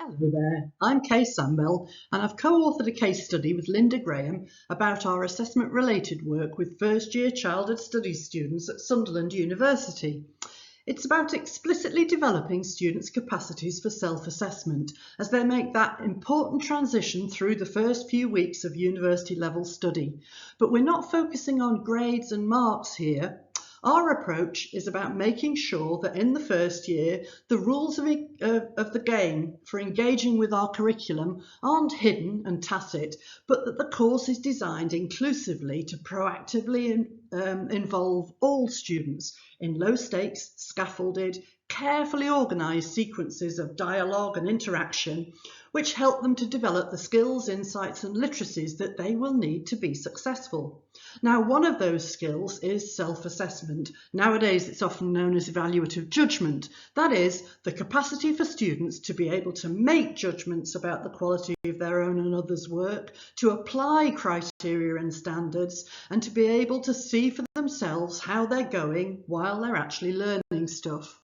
Hello there, I'm K.Sambell and I've co-authored a case study with Linda Graham about our assessment-related work with first-year childhood studies students at Sunderland University. It's about explicitly developing students' capacities for self-assessment as they make that important transition through the first few weeks of university-level study. But we're not focusing on grades and marks here. Our approach is about making sure that in the first year, the rules of the game for engaging with our curriculum aren't hidden and tacit, but that the course is designed inclusively to proactively involve all students in low-stakes, scaffolded, carefully organised sequences of dialogue and interaction, which help them to develop the skills, insights and literacies that they will need to be successful. Now, one of those skills is self-assessment. Nowadays, it's often known as evaluative judgment. That is, the capacity for students to be able to make judgments about the quality of their own and others' work, to apply criteria and standards, and to be able to see for themselves how they're going while they're actually learning stuff.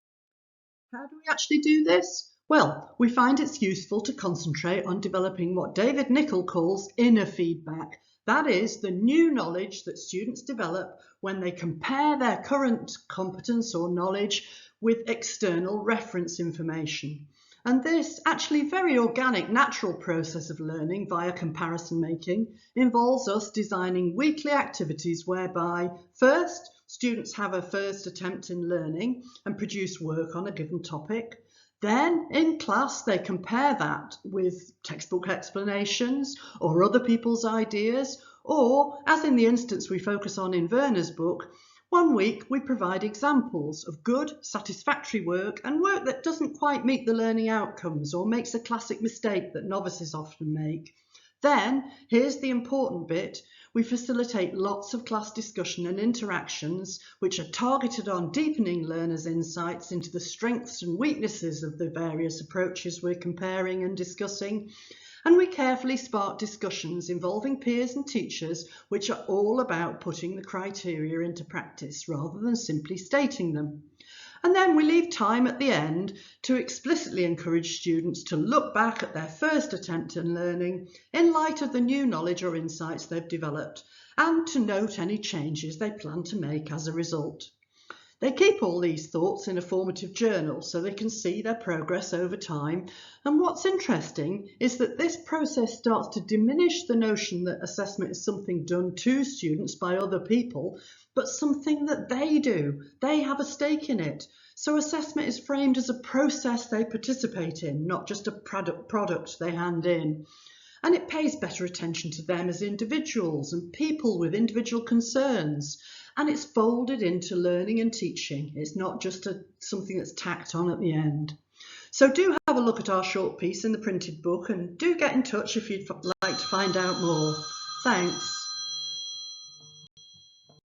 How do we actually do this? Well, we find it's useful to concentrate on developing what David Nichol calls inner feedback. That is, the new knowledge that students develop when they compare their current competence or knowledge with external reference information. And this actually very organic, natural process of learning via comparison making involves us designing weekly activities whereby, first, students have a first attempt in learning and produce work on a given topic. Then, in class, they compare that with textbook explanations or other people's ideas, or, as in the instance we focus on in Werner's book, one week we provide examples of good, satisfactory work and work that doesn't quite meet the learning outcomes or makes a classic mistake that novices often make. Then, here's the important bit, we facilitate lots of class discussion and interactions which are targeted on deepening learners' insights into the strengths and weaknesses of the various approaches we're comparing and discussing. And we carefully spark discussions involving peers and teachers which are all about putting the criteria into practice rather than simply stating them. And then we leave time at the end to explicitly encourage students to look back at their first attempt in learning in light of the new knowledge or insights they've developed and to note any changes they plan to make as a result. They keep all these thoughts in a formative journal so they can see their progress over time. And what's interesting is that this process starts to diminish the notion that assessment is something done to students by other people, but something that they do. They have a stake in it. So assessment is framed as a process they participate in, not just a product they hand in. And it pays better attention to them as individuals and people with individual concerns. And it's folded into learning and teaching. It's not just something that's tacked on at the end. So do have a look at our short piece in the printed book and do get in touch if you'd like to find out more. Thanks.